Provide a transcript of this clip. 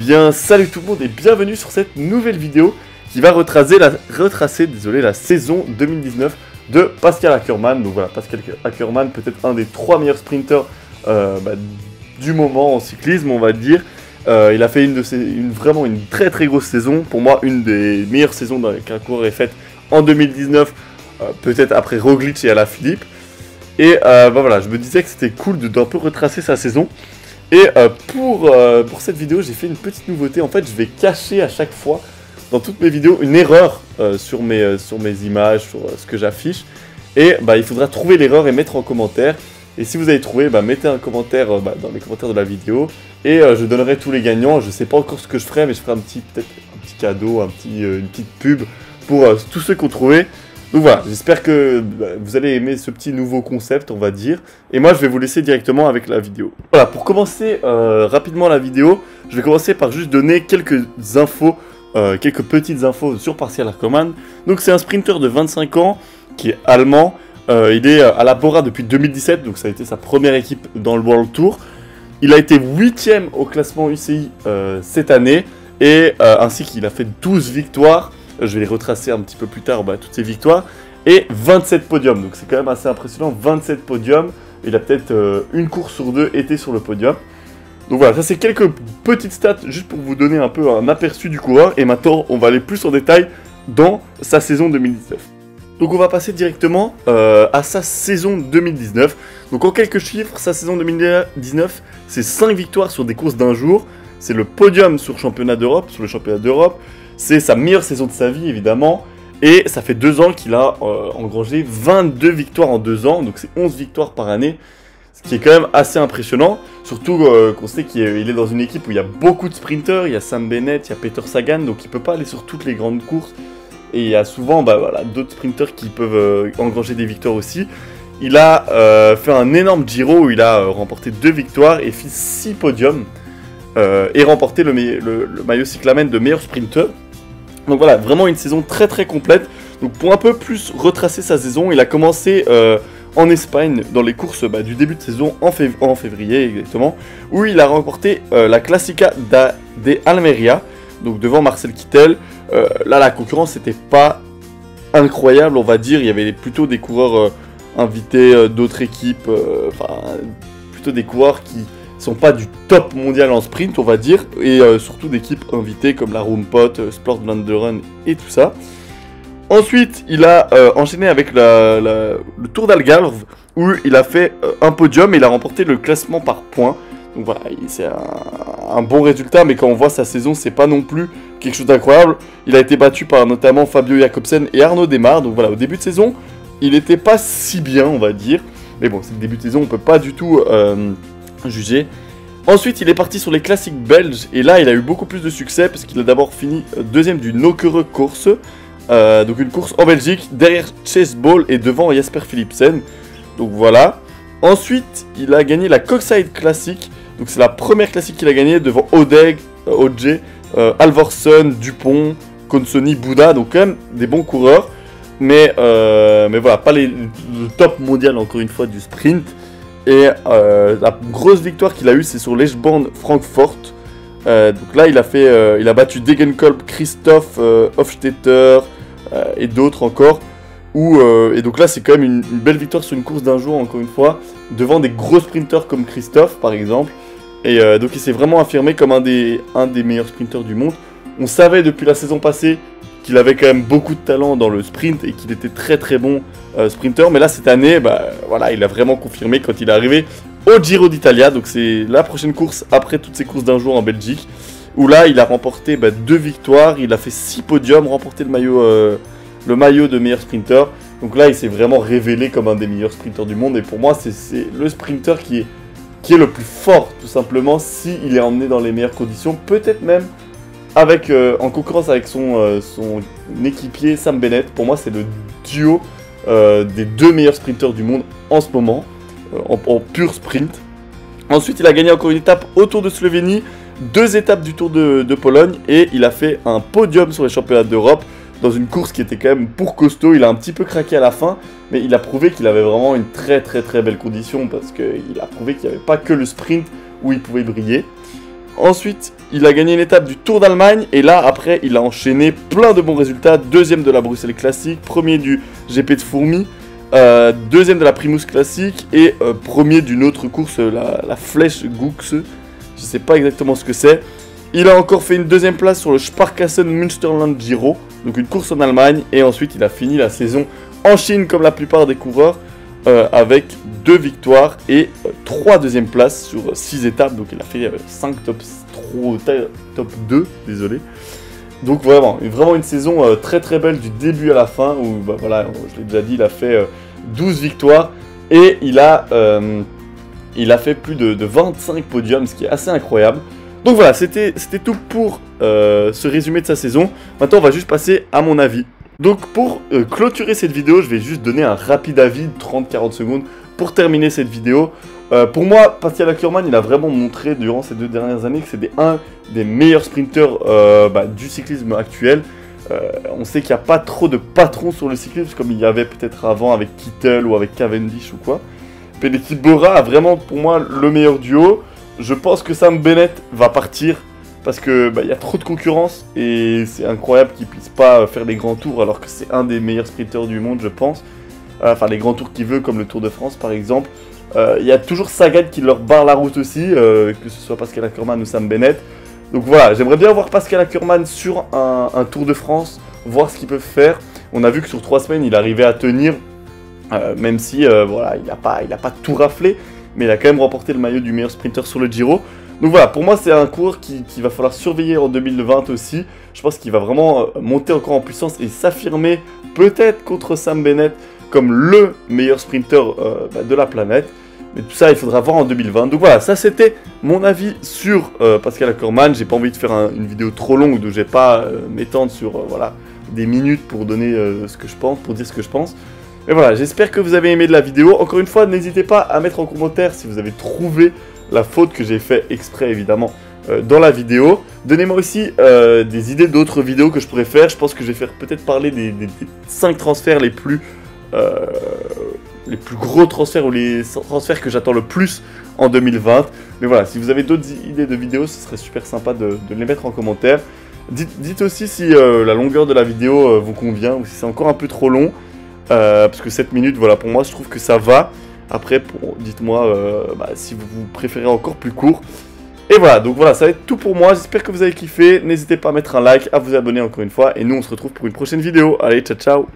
bien, salut tout le monde et bienvenue sur cette nouvelle vidéo qui va retracer la saison 2019 de Pascal Ackermann. Donc voilà, Pascal Ackermann, peut-être un des 3 meilleurs sprinters du moment en cyclisme, on va dire. Il a fait vraiment une très très grosse saison. Pour moi, une des meilleures saisons qu'un coureur ait faite en 2019, peut-être après Roglic et Alaphilippe. Et voilà, je me disais que c'était cool d'un peu retracer sa saison. Et pour cette vidéo, j'ai fait une petite nouveauté. En fait, je vais cacher à chaque fois, dans toutes mes vidéos, une erreur sur mes images, sur ce que j'affiche. Et il faudra trouver l'erreur et mettre en commentaire. Et si vous avez trouvé, mettez un commentaire dans les commentaires de la vidéo. Et je donnerai tous les gagnants. Je ne sais pas encore ce que je ferai, mais je ferai peut-être un petit cadeau, une petite pub pour tous ceux qui ont trouvé. Donc voilà, j'espère que vous allez aimer ce petit nouveau concept, on va dire. Et moi, je vais vous laisser directement avec la vidéo. Voilà, pour commencer rapidement la vidéo, je vais commencer par juste donner quelques infos, quelques petites infos sur Pascal Ackermann. Donc c'est un sprinter de 25 ans qui est allemand. Il est à la Bora depuis 2017, donc ça a été sa première équipe dans le World Tour. Il a été 8ème au classement UCI cette année, et ainsi qu'il a fait 12 victoires. Je vais les retracer un petit peu plus tard, toutes ces victoires. Et 27 podiums, donc c'est quand même assez impressionnant, 27 podiums. Il a peut-être une course sur 2 été sur le podium. Donc voilà, ça c'est quelques petites stats, juste pour vous donner un peu un aperçu du coureur. Et maintenant, on va aller plus en détail dans sa saison 2019. Donc on va passer directement à sa saison 2019. Donc en quelques chiffres, sa saison 2019, c'est 5 victoires sur des courses d'un jour. C'est le podium sur le championnat d'Europe. C'est sa meilleure saison de sa vie, évidemment. Et ça fait 2 ans qu'il a engrangé 22 victoires en 2 ans. Donc c'est 11 victoires par année. Ce qui est quand même assez impressionnant. Surtout qu'on sait qu'il est dans une équipe où il y a beaucoup de sprinters. Il y a Sam Bennett, il y a Peter Sagan. Donc il ne peut pas aller sur toutes les grandes courses. Et il y a souvent d'autres sprinters qui peuvent engranger des victoires aussi. Il a fait un énorme Giro où il a remporté 2 victoires et fait 6 podiums. Et remporté le maillot cyclamen de meilleur sprinter. Donc voilà, vraiment une saison très très complète. Donc pour un peu plus retracer sa saison, il a commencé en Espagne dans les courses du début de saison en février exactement, où il a remporté la Clásica de Almería, donc devant Marcel Kittel. Là la concurrence n'était pas incroyable, on va dire. Il y avait plutôt des coureurs invités d'autres équipes, plutôt des coureurs qui sont pas du top mondial en sprint, on va dire, et surtout d'équipes invitées comme la Roompot, Sport Vlaanderen et tout ça. Ensuite, il a enchaîné avec le Tour d'Algarve, où il a fait un podium et il a remporté le classement par points. Donc voilà, c'est un bon résultat, mais quand on voit sa saison, c'est pas non plus quelque chose d'incroyable. Il a été battu par notamment Fabio Jakobsen et Arnaud Démare. Donc voilà, au début de saison, il n'était pas si bien, on va dire. Mais bon, c'est le début de saison, on peut pas du tout juger. Ensuite, il est parti sur les classiques belges, et là, il a eu beaucoup plus de succès, parce qu'il a d'abord fini 2ème du Nokere course, donc une course en Belgique, derrière Chase Ball et devant Jasper Philipsen. Donc voilà. Ensuite, il a gagné la Coxside Classic, donc c'est la première classique qu'il a gagnée devant Odeg, Odje, Alvorsen, Dupont, Consoni, Bouda, donc quand même des bons coureurs, mais voilà, pas le top mondial encore une fois du sprint. Et la grosse victoire qu'il a eue, c'est sur l'Eschborn Francfort. Donc là, il a battu Degenkolb, Christophe, Hofstetter et d'autres encore. Et donc là, c'est quand même une belle victoire sur une course d'un jour, encore une fois, devant des gros sprinters comme Christophe, par exemple. Et donc il s'est vraiment affirmé comme un des meilleurs sprinters du monde. On savait depuis la saison passée qu'il avait quand même beaucoup de talent dans le sprint et qu'il était très très bon sprinter. Mais là, cette année, voilà, il a vraiment confirmé quand il est arrivé au Giro d'Italia. Donc c'est la prochaine course après toutes ces courses d'un jour en Belgique, où là, il a remporté 2 victoires, il a fait 6 podiums, remporté le maillot de meilleur sprinter. Donc là, il s'est vraiment révélé comme un des meilleurs sprinters du monde. Et pour moi, c'est le sprinter qui est le plus fort, tout simplement, s'il est emmené dans les meilleures conditions. Peut-être même en concurrence avec son équipier Sam Bennett. Pour moi, c'est le duo des 2 meilleurs sprinters du monde en ce moment, en pur sprint. Ensuite, il a gagné encore une étape au Tour de Slovénie, 2 étapes du Tour de Pologne, et il a fait un podium sur les championnats d'Europe dans une course qui était quand même pour costaud. Il a un petit peu craqué à la fin, mais il a prouvé qu'il avait vraiment une très très très belle condition, parce qu'il a prouvé qu'il n'y avait pas que le sprint où il pouvait briller. Ensuite, il a gagné une étape du Tour d'Allemagne. Et là, après, il a enchaîné plein de bons résultats. Deuxième de la Bruxelles Classique, premier du GP de Fourmi, deuxième de la Primus Classique et premier d'une autre course, la Flèche Gux. Je sais pas exactement ce que c'est. Il a encore fait une deuxième place sur le Sparkassen Münsterland Giro, donc une course en Allemagne. Et ensuite, il a fini la saison en Chine comme la plupart des coureurs. Avec 2 victoires et 3 deuxièmes places sur 6 étapes. Donc il a fait 5 top 2, désolé. Donc vraiment une saison très très belle du début à la fin. Où bah, voilà, je l'ai déjà dit, il a fait 12 victoires et il a fait plus de 25 podiums, ce qui est assez incroyable. Donc voilà, c'était tout pour ce résumé de sa saison. Maintenant on va juste passer à mon avis. Donc pour clôturer cette vidéo, je vais juste donner un rapide avis de 30-40 secondes pour terminer cette vidéo. Pour moi, Pascal Ackermann, il a vraiment montré durant ces 2 dernières années que c'est un des meilleurs sprinteurs du cyclisme actuel. On sait qu'il n'y a pas trop de patrons sur le cyclisme comme il y avait peut-être avant avec Kittel ou avec Cavendish ou quoi. Pelletti Bora a vraiment pour moi le meilleur duo. Je pense que Sam Bennett va partir. Parce que y a trop de concurrence et c'est incroyable qu'il puisse pas faire les grands tours alors que c'est un des meilleurs sprinteurs du monde, je pense. Enfin, les grands tours qu'il veut, comme le Tour de France par exemple. Il y a toujours Sagan qui leur barre la route aussi, que ce soit Pascal Ackermann ou Sam Bennett. Donc voilà, j'aimerais bien voir Pascal Ackermann sur un Tour de France, voir ce qu'ils peuvent faire. On a vu que sur 3 semaines, il arrivait à tenir, même si voilà, il a pas tout raflé, mais il a quand même remporté le maillot du meilleur sprinter sur le Giro. Donc voilà, pour moi c'est un coureur qui va falloir surveiller en 2020 aussi. Je pense qu'il va vraiment monter encore en puissance et s'affirmer peut-être contre Sam Bennett comme le meilleur sprinter de la planète. Mais tout ça il faudra voir en 2020. Donc voilà, ça c'était mon avis sur Pascal Ackermann. J'ai pas envie de faire une vidéo trop longue où je vais pas m'étendre sur voilà, des minutes pour donner ce que je pense, pour dire ce que je pense. Mais voilà, j'espère que vous avez aimé de la vidéo. Encore une fois, n'hésitez pas à mettre en commentaire si vous avez trouvé la faute que j'ai fait exprès évidemment dans la vidéo. Donnez-moi aussi des idées d'autres vidéos que je pourrais faire. Je pense que je vais faire peut-être parler des 5 transferts les plus gros transferts ou les transferts que j'attends le plus en 2020. Mais voilà, si vous avez d'autres idées de vidéos, ce serait super sympa de les mettre en commentaire. Dites aussi si la longueur de la vidéo vous convient ou si c'est encore un peu trop long. Parce que 7 minutes, voilà, pour moi je trouve que ça va. Après, dites-moi si vous préférez encore plus court. Et voilà, donc voilà, ça va être tout pour moi. J'espère que vous avez kiffé. N'hésitez pas à mettre un like, à vous abonner encore une fois. Et nous, on se retrouve pour une prochaine vidéo. Allez, ciao, ciao!